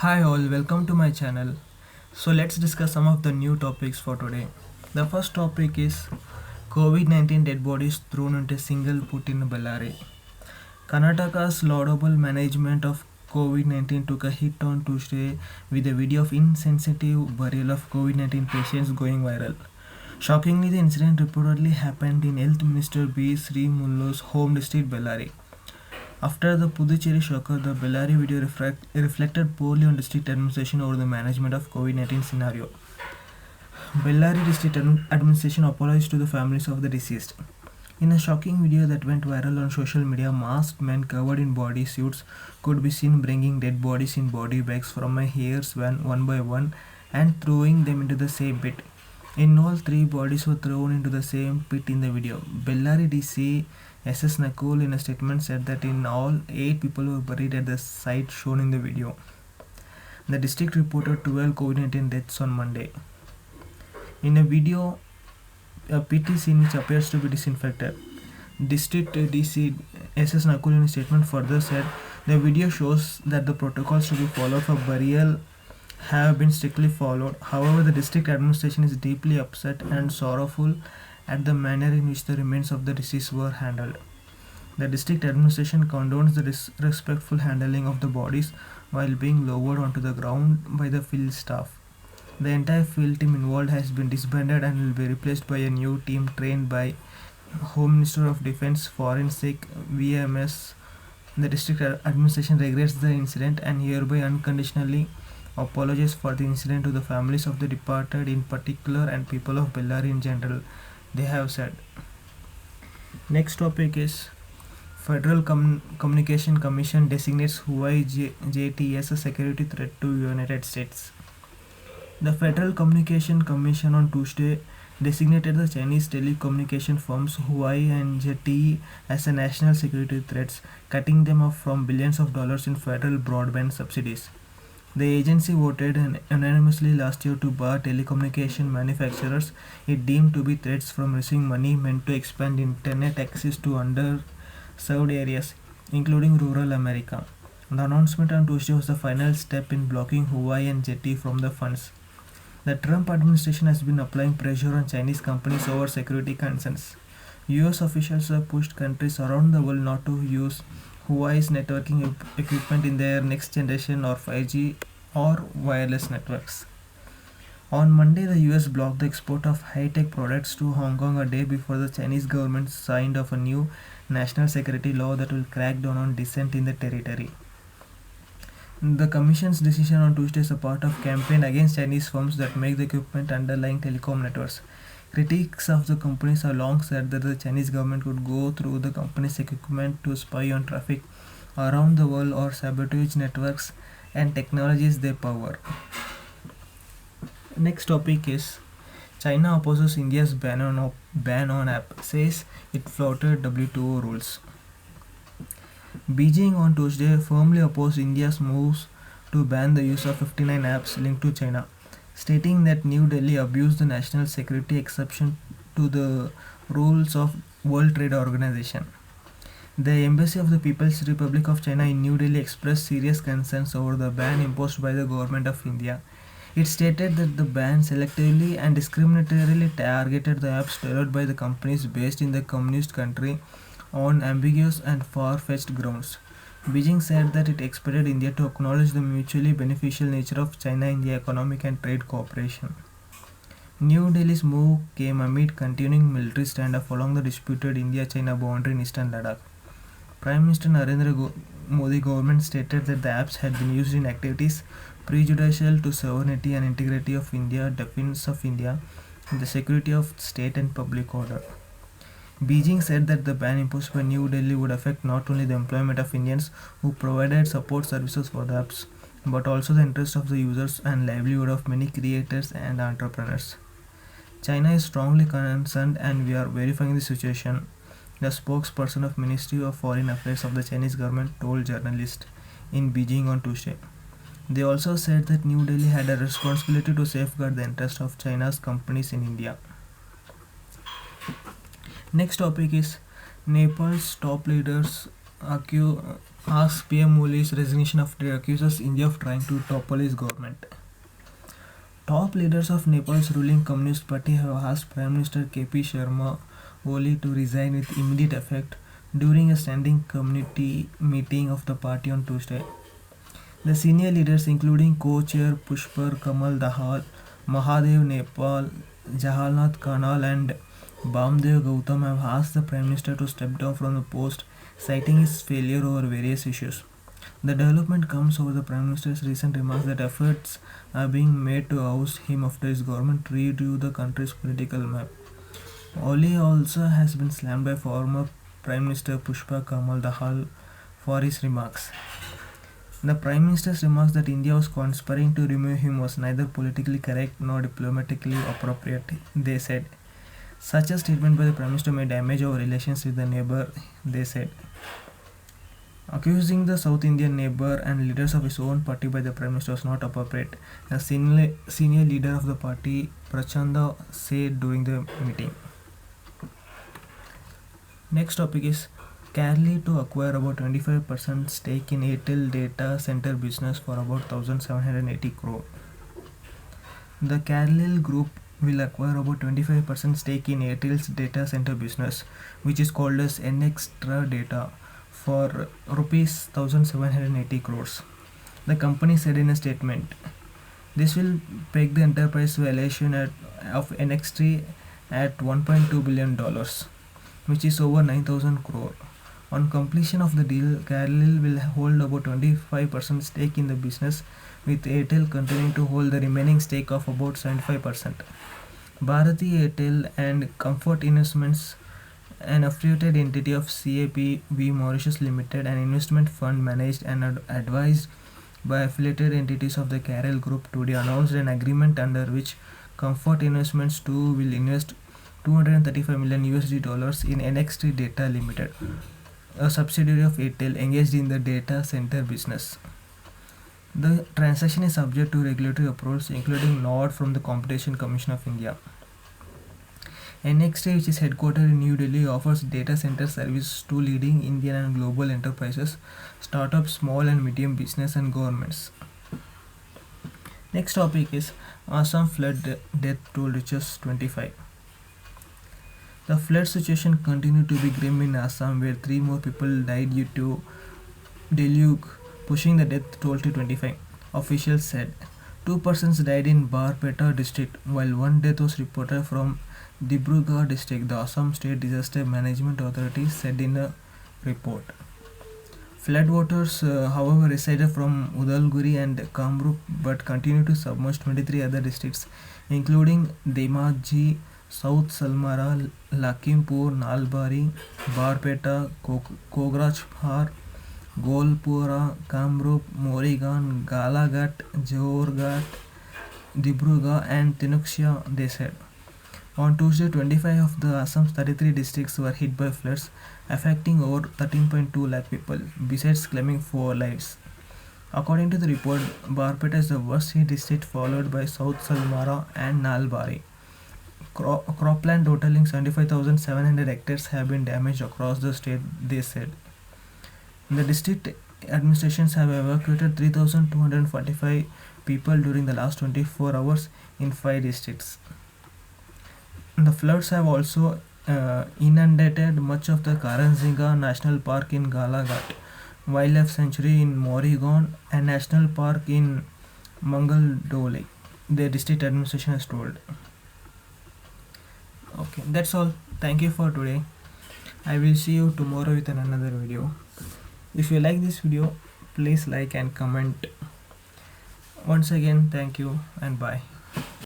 Hi all, welcome to my channel. So let's discuss some of the new topics for today. The first topic is COVID-19 dead bodies thrown into a single put in Bellary. Karnataka's laudable management of COVID-19 took a hit on Tuesday with a video of insensitive burial of COVID-19 patients going viral. Shockingly, the incident reportedly happened in Health Minister B. Sri Mullo's home district Bellary. After the Puducherry shocker, the Bellary video reflected poorly on district administration over the management of COVID-19 scenario. Bellary district administration apologized to the families of the deceased. In a shocking video that went viral on social media, masked men covered in body suits could be seen bringing dead bodies in body bags from a hearse van one by one and throwing them into the same pit. In all, three bodies were thrown into the same pit in the video. Bellary DC SS Nakul in a statement said that in all, 8 people were buried at the site shown in the video. The district reported 12 COVID-19 deaths on Monday. In a video, a pit is seen which appears to be disinfected. District DC SS Nakul in a statement further said the video shows that the protocols to be followed for burial have been strictly followed. However, the district administration is deeply upset and sorrowful at the manner in which the remains of the deceased were handled. The district administration condones the disrespectful handling of the bodies while being lowered onto the ground by the field staff. The entire field team involved has been disbanded and will be replaced by a new team trained by Home Minister of Defense Forensic VMS. The district administration regrets the incident and hereby unconditionally apologizes for the incident to the families of the departed in particular and people of Bellary in general, they have said. Next topic is Federal Communication Commission designates Huawei JT as a security threat to United States. The Federal Communication Commission on Tuesday designated the Chinese telecommunication firms Huawei and ZTE as a national security threats, cutting them off from billions of dollars in federal broadband subsidies. The agency voted unanimously last year to bar telecommunication manufacturers it deemed to be threats from receiving money meant to expand internet access to underserved areas, including rural America. The announcement on Tuesday was the final step in blocking Huawei and ZTE from the funds. The Trump administration has been applying pressure on Chinese companies over security concerns. US officials have pushed countries around the world not to use Huawei's networking equipment in their next generation or 5G or wireless networks. On Monday, the US blocked the export of high-tech products to Hong Kong a day before the Chinese government signed off a new national security law that will crack down on dissent in the territory. The Commission's decision on Tuesday is a part of a campaign against Chinese firms that make the equipment underlying telecom networks. Critics of the companies have long said that the Chinese government could go through the company's equipment to spy on traffic around the world or sabotage networks and technologies they power. Next topic is China opposes India's ban on app, says it flouted WTO rules. Beijing on Tuesday firmly opposed India's moves to ban the use of 59 apps linked to China, stating that New Delhi abused the national security exception to the rules of World Trade Organization. The Embassy of the People's Republic of China in New Delhi expressed serious concerns over the ban imposed by the government of India. It stated that the ban selectively and discriminatorily targeted the apps developed by the companies based in the communist country on ambiguous and far-fetched grounds. Beijing said that it expected India to acknowledge the mutually beneficial nature of China-India economic and trade cooperation. New Delhi's move came amid continuing military standoff along the disputed India-China boundary in eastern Ladakh. Prime Minister Narendra Modi government stated that the apps had been used in activities prejudicial to sovereignty and integrity of India, defense of India, the security of state and public order. Beijing said that the ban imposed by New Delhi would affect not only the employment of Indians who provided support services for the apps, but also the interests of the users and livelihood of many creators and entrepreneurs. China is strongly concerned and we are verifying the situation, the spokesperson of Ministry of Foreign Affairs of the Chinese government told journalists in Beijing on Tuesday. They also said that New Delhi had a responsibility to safeguard the interests of China's companies in India. Next topic is Nepal's top leaders asks PM Modi's resignation after accuses India of trying to topple his government. Top leaders of Nepal's ruling Communist Party have asked Prime Minister KP Sharma Oli to resign with immediate effect during a standing committee meeting of the party on Tuesday. The senior leaders, including co-chair Pushpar Kamal Dahal, Mahadev Nepal, Jahalnath Kanal, and Bamdev Gautam, have asked the Prime Minister to step down from the post, citing his failure over various issues. The development comes over the Prime Minister's recent remarks that efforts are being made to oust him after his government redrew the country's political map. Oli also has been slammed by former Prime Minister Pushpa Kamal Dahal for his remarks. The Prime Minister's remarks that India was conspiring to remove him was neither politically correct nor diplomatically appropriate, they said. Such a statement by the Prime Minister may damage our relations with the neighbour, they said. Accusing the South Indian neighbour and leaders of his own party by the Prime Minister was not appropriate, the senior leader of the party, Prachanda, said during the meeting. Next topic is Carly to acquire about 25% stake in Airtel data center business for about 1,780 crore. The Carlyle Group will acquire about 25% stake in Airtel's data center business, which is called as Nxtra Data, for rupees 1,780 crores. The company said in a statement. This will peg the enterprise valuation of NXT at $1.2 billion, which is over 9,000 crore. On completion of the deal, Carlyle will hold about 25% stake in the business, with Airtel continuing to hold the remaining stake of about 75%. Bharati Airtel and Comfort Investments, an affiliated entity of CAPV Mauritius Limited, an investment fund managed and advised by affiliated entities of the Carlyle Group, today announced an agreement under which Comfort Investments too will invest $235 million in NXT Data Limited, a subsidiary of Airtel engaged in the data center business. The transaction is subject to regulatory approvals, including nod from the Competition Commission of India. NXT, which is headquartered in New Delhi, offers data center services to leading Indian and global enterprises, startups, small and medium business, and governments. Next topic is Assam flood death toll reaches 25. The flood situation continued to be grim in Assam, where 3 more people died due to deluge, pushing the death toll to 25. Officials said 2 persons died in Barpeta district, while 1 death was reported from Dibrugarh district, the Assam State Disaster Management Authority said in a report. Floodwaters, however, receded from Udalguri and Kamrup but continued to submerge 23 other districts, including Dhemaji, South Salmara, Lakhimpur, Nalbari, Barpeta, Kograchhar, Golpura, Kamrup, Morigan, Galaghat, Jorghat, Dibrugarh, and Tinuksha, they said. On Tuesday, 25 of the Assam's 33 districts were hit by floods, affecting over 13.2 lakh people, besides claiming 4 lives. According to the report, Barpeta is the worst hit district, followed by South Salmara and Nalbari. Cropland totaling 75,700 hectares have been damaged across the state, they said. The district administrations have evacuated 3,245 people during the last 24 hours in 5 districts. The floods have also inundated much of the Karanzinga National Park in Galaghat, Wildlife Sanctuary in Morrigan, and National Park in Mangal-Dole, the district administration has told. Okay, that's all. Thank you for today. I will see you tomorrow with another video. If you like this video, please like and comment. Once again, thank you and bye.